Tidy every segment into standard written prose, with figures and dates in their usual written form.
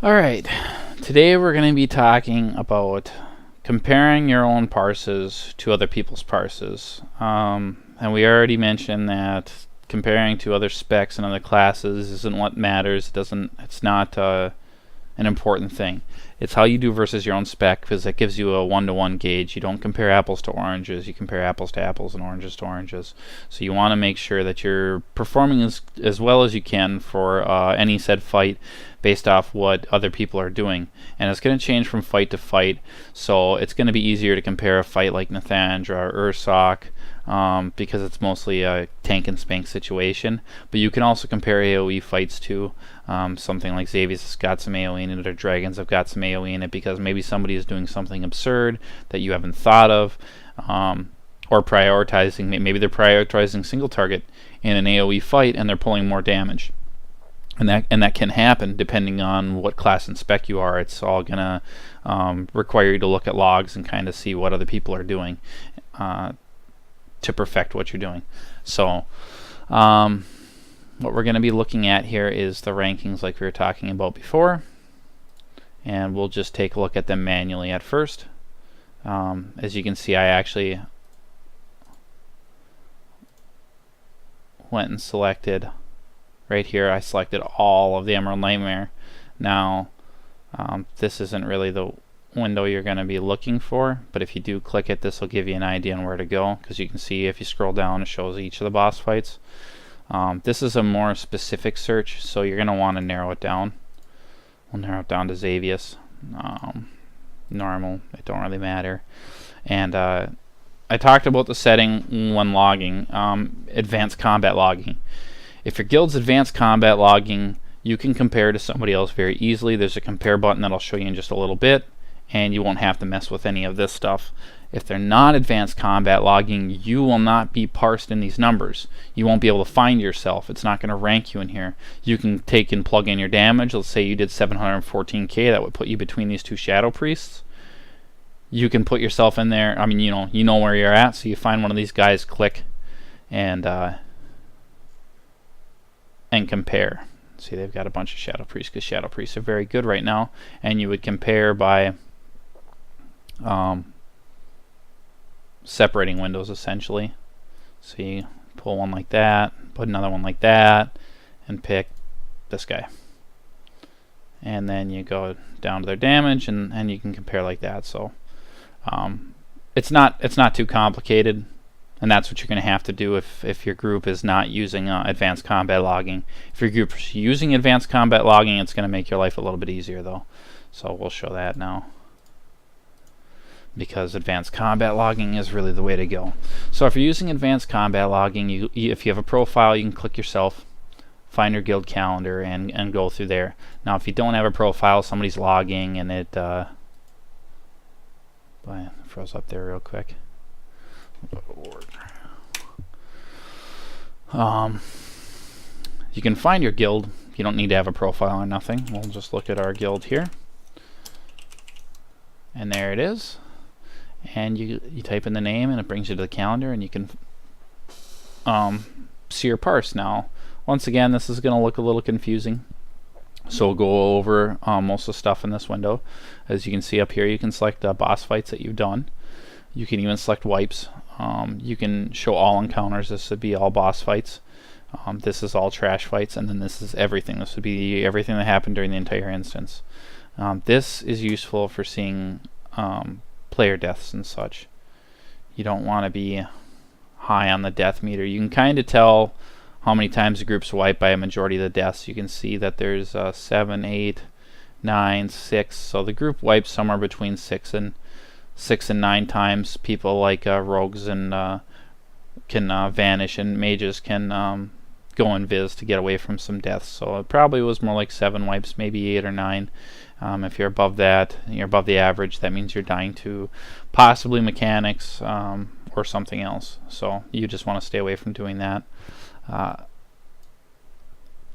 Alright, today we're going to be talking about comparing your own parses to other people's parses. And we already mentioned that comparing to other specs and other classes isn't what matters. It's not an important thing. It's how you do versus your own spec, because that gives you a one-to-one gauge. You don't compare apples to oranges, you compare apples to apples and oranges to oranges. So you want to make sure that you're performing as well as you can for any said fight based off what other people are doing. And it's going to change from fight to fight, so it's going to be easier to compare a fight like Nathandra or Ursoc, because it's mostly a tank and spank situation. But you can also compare AoE fights too. Something like Xavius has got some AoE in it, or Dragons have got some AoE in it, because maybe somebody is doing something absurd that you haven't thought of, or prioritizing. Maybe they're prioritizing single target in an AoE fight and they're pulling more damage. And that can happen depending on what class and spec you are. It's all gonna require you to look at logs and kind of see what other people are doing to perfect what you're doing. So what we're going to be looking at here is the rankings like we were talking about before, and we'll just take a look at them manually at first. As you can see, I actually went and selected right here. I selected all of the Emerald Nightmare. Now this isn't really the window you're going to be looking for, but if you do click it, this will give you an idea on where to go, because you can see if you scroll down it shows each of the boss fights. This is a more specific search, so you're going to want to narrow it down. We'll narrow it down to Xavius. Normal, it don't really matter. And I talked about the setting when logging, advanced combat logging. If your guild's advanced combat logging, you can compare to somebody else very easily. There's a compare button that I'll show you in just a little bit, and you won't have to mess with any of this stuff. If they're not advanced combat logging, you will not be parsed in these numbers. You won't be able to find yourself. It's not going to rank you in here. You can take and plug in your damage. Let's say you did 714k. That would put you between these two shadow priests. You can put yourself in there. I mean, you know where you're at. So you find one of these guys, click, and compare. See, they've got a bunch of shadow priests, because shadow priests are very good right now. And you would compare by separating windows, essentially. So you pull one like that, put another one like that, and pick this guy. And then you go down to their damage, and you can compare like that. So it's not too complicated, and that's what you're going to have to do if your group is not using advanced combat logging. If your group is using advanced combat logging, it's going to make your life a little bit easier, though. So we'll show that now, because advanced combat logging is really the way to go. So if you're using advanced combat logging, if you have a profile, you can click yourself, find your guild calendar, and go through there. Now if you don't have a profile, somebody's logging and it froze up there real quick. You can find your guild. You don't need to have a profile or nothing. We'll just look at our guild here, and there it is. And you type in the name, and it brings you to the calendar, and you can see your parse. Now once again, this is going to look a little confusing, so we'll go over most of the stuff in this window. As you can see up here, you can select boss fights that you've done. You can even select wipes. You can show all encounters. This would be all boss fights. This is all trash fights, and then this is everything. This would be everything that happened during the entire instance. This is useful for seeing player deaths and such. You don't want to be high on the death meter. You can kind of tell how many times the group's wiped by a majority of the deaths. You can see that there's 7, 8, 9, 6. So the group wipes somewhere between 6 and 9 times. People like rogues and can vanish, and mages can go invis to get away from some deaths. So it probably was more like 7 wipes, maybe 8 or 9. If you're above that, you're above the average, that means you're dying to possibly mechanics or something else. So you just want to stay away from doing that.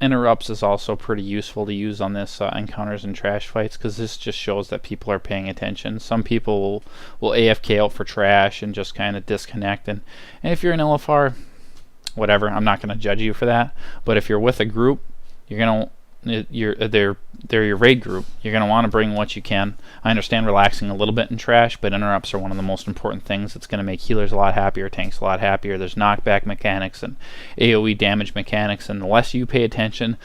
Interrupts is also pretty useful to use on this encounters and trash fights, because this just shows that people are paying attention. Some people will AFK out for trash and just kind of disconnect, and if you're an LFR, whatever, I'm not going to judge you for that. But if you're with a group, you're going to they're your raid group. You're going to want to bring what you can. I understand relaxing a little bit in trash, but interrupts are one of the most important things. It's going to make healers a lot happier, tanks a lot happier. There's knockback mechanics and AoE damage mechanics, and the less you pay attention,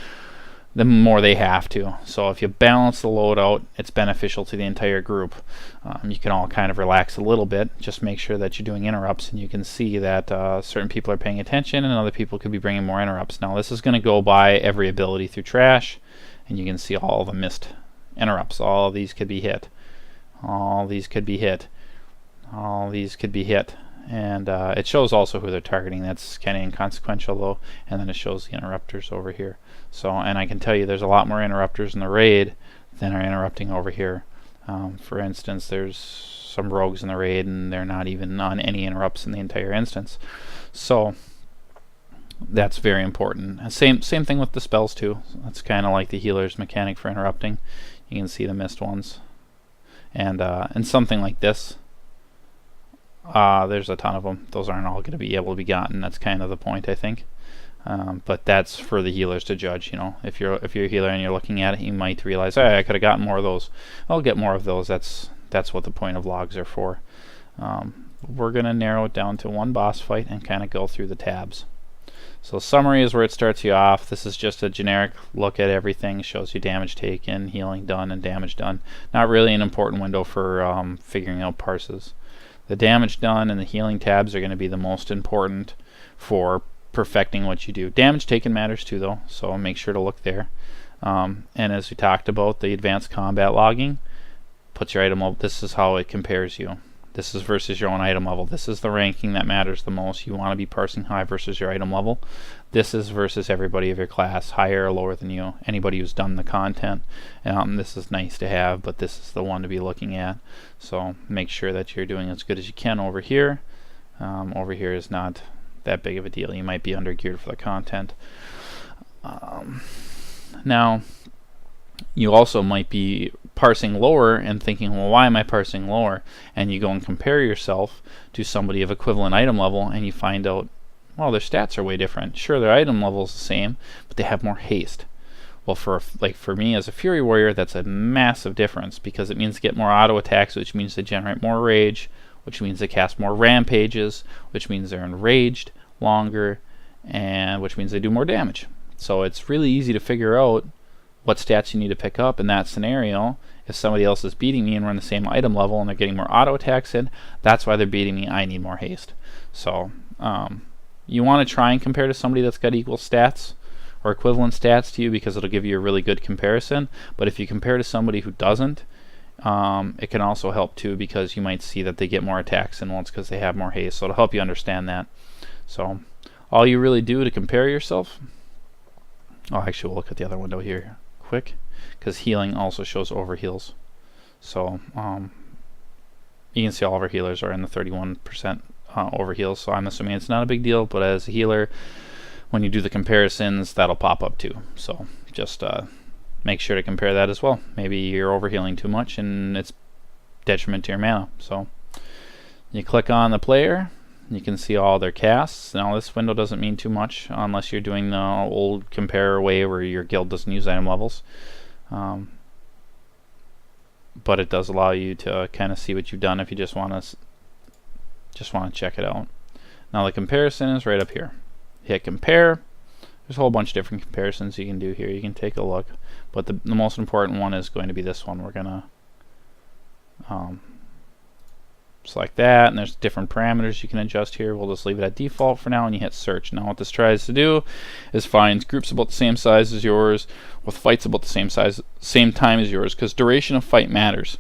the more they have to. So if you balance the load out, it's beneficial to the entire group. You can all kind of relax a little bit. Just make sure that you're doing interrupts, and you can see that certain people are paying attention and other people could be bringing more interrupts. Now this is going to go by every ability through trash, and you can see all the missed interrupts. All of these could be hit. All these could be hit. All these could be hit. And it shows also who they're targeting. That's kind of inconsequential though. And then it shows the interrupters over here. So, and I can tell you there's a lot more interrupters in the raid than are interrupting over here. For instance, there's some rogues in the raid and they're not even on any interrupts in the entire instance. So that's very important. Same thing with the spells too. That's kind of like the healer's mechanic for interrupting. You can see the missed ones. And something like this, there's a ton of them. Those aren't all going to be able to be gotten. That's kind of the point, I think. But that's for the healers to judge. You know, if you're a healer and you're looking at it, you might realize, hey, I could have gotten more of those. I'll get more of those. That's what the point of logs are for. We're going to narrow it down to one boss fight and kind of go through the tabs. So summary is where it starts you off. This is just a generic look at everything. Shows you damage taken, healing done, and damage done. Not really an important window for figuring out parses. The damage done and the healing tabs are going to be the most important for perfecting what you do. Damage taken matters too though, so make sure to look there. And as we talked about, the advanced combat logging puts your item level. This is how it compares you. This is versus your own item level. This is the ranking that matters the most. You want to be parsing high versus your item level. This is versus everybody of your class, higher or lower than you, anybody who's done the content. This is nice to have, but this is the one to be looking at. So make sure that you're doing as good as you can over here. Over here is not that big of a deal. You might be under geared for the content. Now you also might be parsing lower and thinking, well, why am I parsing lower? And you go and compare yourself to somebody of equivalent item level, and you find out, well, their stats are way different. Sure, their item level is the same, but they have more haste. Well, for me as a Fury Warrior, that's a massive difference, because it means they get more auto attacks, which means they generate more rage, which means they cast more rampages, which means they're enraged longer, and which means they do more damage. So it's really easy to figure out what stats you need to pick up in that scenario. If somebody else is beating me and we're on the same item level and they're getting more auto attacks in, that's why they're beating me. I need more haste. So you want to try and compare to somebody that's got equal stats or equivalent stats to you, because it'll give you a really good comparison. But if you compare to somebody who doesn't, it can also help too, because you might see that they get more attacks in once because they have more haste. So it'll help you understand that. So all you really do to compare yourself, actually we'll look at the other window here quick, because healing also shows overheals. So you can see all of our healers are in the 31% overheals, so I'm assuming it's not a big deal, but as a healer, when you do the comparisons, that'll pop up too. So just make sure to compare that as well. Maybe you're overhealing too much and it's detriment to your mana. So you click on the player, you can see all their casts. Now this window doesn't mean too much unless you're doing the old compare way where your guild doesn't use item levels. But it does allow you to kind of see what you've done if you just want to check it out. Now the comparison is right up here. Hit compare. There's a whole bunch of different comparisons you can do here. You can take a look, but the most important one is going to be this one. We're gonna select that, and there's different parameters you can adjust here. We'll just leave it at default for now, and you hit search. Now what this tries to do is find groups about the same size as yours with fights about the same time as yours, because duration of fight matters.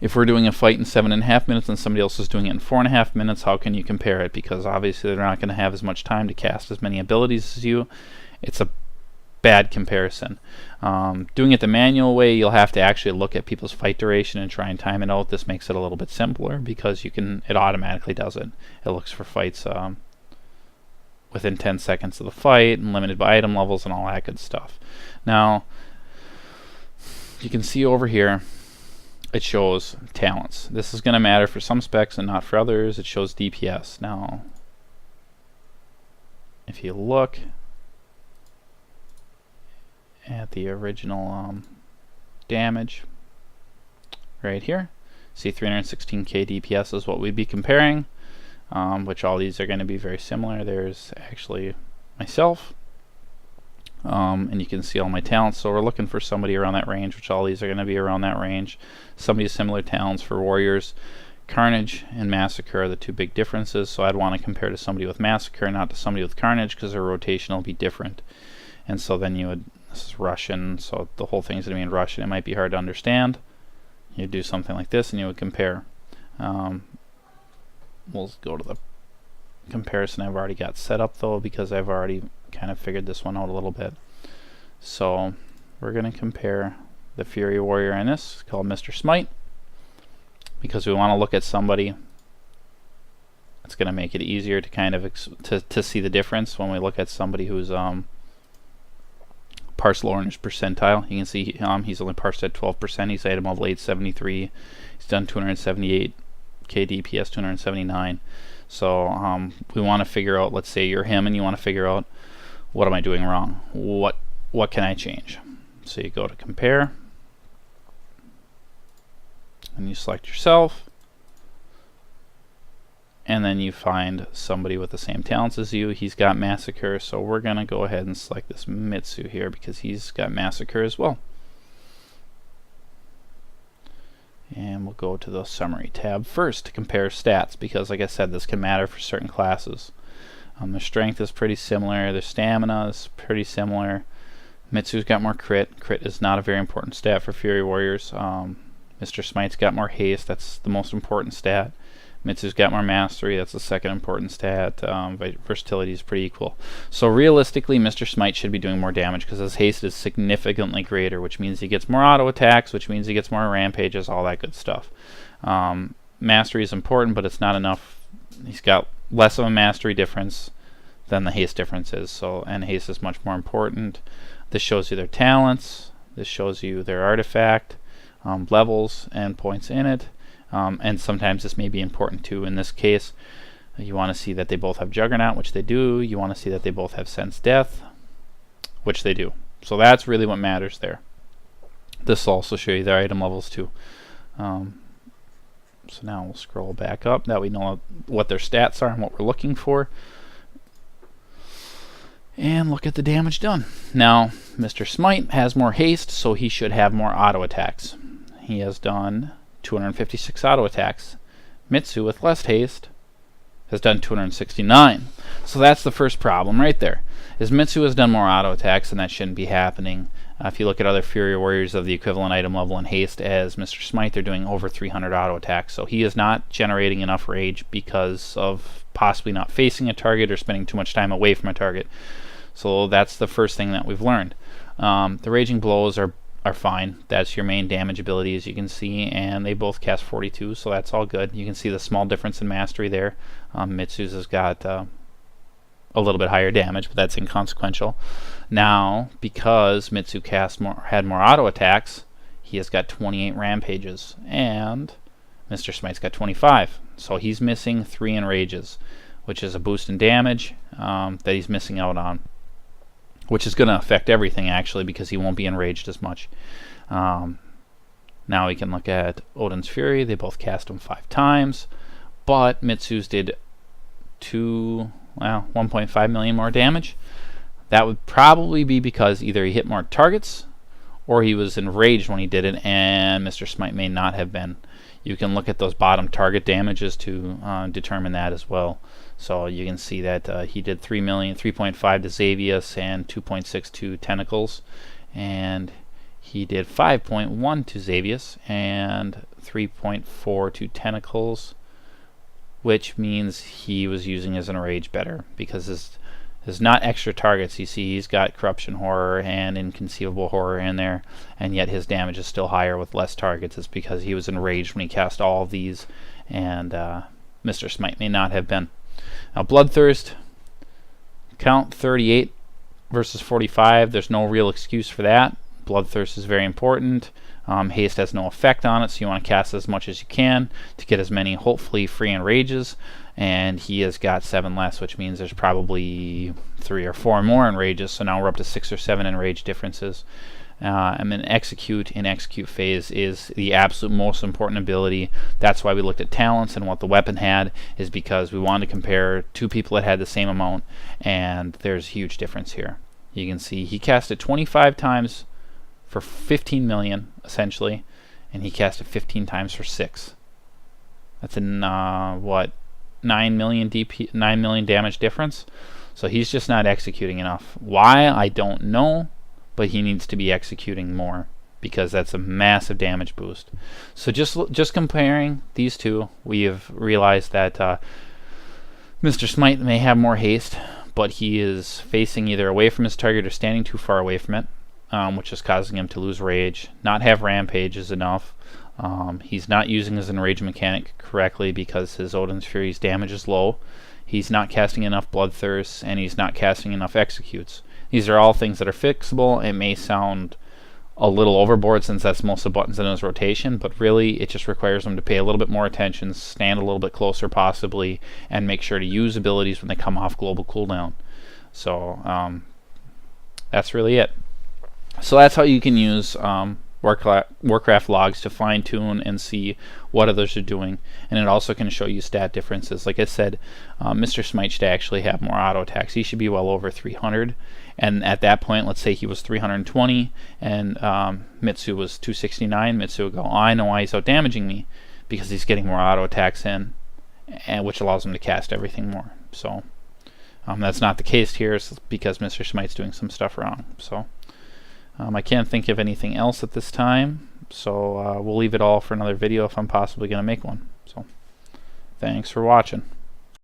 If we're doing a fight in 7.5 minutes and somebody else is doing it in 4.5 minutes, how can you compare it? Because obviously they're not going to have as much time to cast as many abilities as you. It's a bad comparison. Doing it the manual way, you'll have to actually look at people's fight duration and try and time it out. This makes it a little bit simpler because it automatically does it. It looks for fights within 10 seconds of the fight and limited by item levels and all that good stuff. Now you can see over here it shows talents. This is going to matter for some specs and not for others. It shows DPS. Now if you look at the original damage right here. See, 316k DPS is what we'd be comparing, which all these are going to be very similar. There's actually myself, and you can see all my talents. So we're looking for somebody around that range, which all these are going to be around that range. Somebody with similar talents for warriors. Carnage and Massacre are the two big differences, so I'd want to compare to somebody with Massacre, not to somebody with Carnage, because their rotation will be different. And so then you would, this is Russian, so the whole thing's going to be in Russian. It might be hard to understand. You'd do something like this and you would compare. We'll go to the comparison I've already got set up though, because I've already kind of figured this one out a little bit. So we're going to compare the Fury Warrior in this, called Mr. Smite, because we want to look at somebody. It's going to make it easier to kind of to see the difference when we look at somebody who's parsed lower in his percentile. You can see he's only parsed at 12%. He's item level 873. He's done 278k DPS, 279. So we want to figure out, let's say you're him and you want to figure out, what am I doing wrong? What can I change? So you go to compare and you select yourself, and then you find somebody with the same talents as you. He's got Massacre, so we're gonna go ahead and select this Mitsu here because he's got Massacre as well. And we'll go to the summary tab first to compare stats, because like I said, this can matter for certain classes. Their strength is pretty similar, their stamina is pretty similar. Mitsu's got more crit. Crit is not a very important stat for Fury Warriors. Mr. Smite's got more haste, that's the most important stat. Mitsu's got more mastery, that's the second important stat. Versatility is pretty equal. So realistically, Mr. Smite should be doing more damage because his haste is significantly greater, which means he gets more auto attacks, which means he gets more rampages, all that good stuff. Mastery is important, but it's not enough. He's got less of a mastery difference than the haste difference is, so, and haste is much more important. This shows you their talents, this shows you their artifact, levels and points in it. And sometimes this may be important too. In this case, you want to see that they both have Juggernaut, which they do. You want to see that they both have Sense Death, which they do. So that's really what matters there. This will also show you their item levels too. So now we'll scroll back up. That we know what their stats are and what we're looking for. And look at the damage done. Now, Mr. Smite has more haste, so he should have more auto attacks. He has done 256 auto attacks. Mitsu, with less haste, has done 269. So that's the first problem right there, is Mitsu has done more auto attacks, and that shouldn't be happening. If you look at other Fury Warriors of the equivalent item level and haste as Mr. Smite, they're doing over 300 auto attacks. So he is not generating enough rage because of possibly not facing a target or spending too much time away from a target. So that's the first thing that we've learned. The Raging Blows are fine. That's your main damage ability, as you can see, and they both cast 42, so that's all good. You can see the small difference in mastery there. Mitsu's has got a little bit higher damage, but that's inconsequential. Now, because Mitsu had more auto attacks, he has got 28 rampages, and Mr. Smite's got 25. So he's missing 3 enrages, which is a boost in damage that he's missing out on, which is going to affect everything actually, because he won't be enraged as much. Now we can look at Odin's Fury. They both cast him 5 times, but Mitsu's did 1.5 million more damage. That would probably be because either he hit more targets or he was enraged when he did it, and Mr. Smite may not have been. You can look at those bottom target damages to determine that as well. So you can see that he did 3.5 to Xavius and 2.6 to Tentacles, and he did 5.1 to Xavius and 3.4 to Tentacles, which means he was using his enrage better, because there's not extra targets. You see he's got Corruption Horror and Inconceivable Horror in there, and yet his damage is still higher with less targets. It's because he was enraged when he cast all of these, and Mr. Smite may not have been. Now Bloodthirst, count 38 versus 45. There's no real excuse for that. Bloodthirst is very important. Haste has no effect on it, so you want to cast as much as you can to get as many, hopefully, free enrages. and he has got 7 less, which means there's probably 3 or 4 more enrages. So now we're up to 6 or 7 enrage differences. And then execute in execute phase is the absolute most important ability. That's why we looked at talents and what the weapon had, is because we wanted to compare 2 people that had the same amount, and there's a huge difference here. You can see he cast it 25 times for 15 million essentially, and he cast it 15 times for 6. That's a what, 9 million DP, 9 million damage difference. So he's just not executing enough. Why, I don't know, but he needs to be executing more, because that's a massive damage boost. So just comparing these two, we have realized that Mr. Smite may have more haste, but he is facing either away from his target or standing too far away from it, which is causing him to lose rage. Not have rampage is enough. He's not using his enrage mechanic correctly because his Odin's Fury's damage is low. He's not casting enough Bloodthirst, and he's not casting enough executes. These are all things that are fixable. It may sound a little overboard since that's most of the buttons in his rotation, but really it just requires him to pay a little bit more attention, stand a little bit closer possibly, and make sure to use abilities when they come off global cooldown. So that's really it. So that's how you can use Warcraft logs to fine tune and see what others are doing, and it also can show you stat differences. Like I said, Mr. Smite should actually have more auto attacks. He should be well over 300, and at that point, let's say he was 320 and Mitsu was 269. Mitsu would go, oh, I know why he's out damaging me, because he's getting more auto attacks in, and which allows him to cast everything more. So that's not the case here, because Mr. Smite's doing some stuff wrong. So I can't think of anything else at this time, so we'll leave it all for another video if I'm possibly going to make one. So thanks for watching.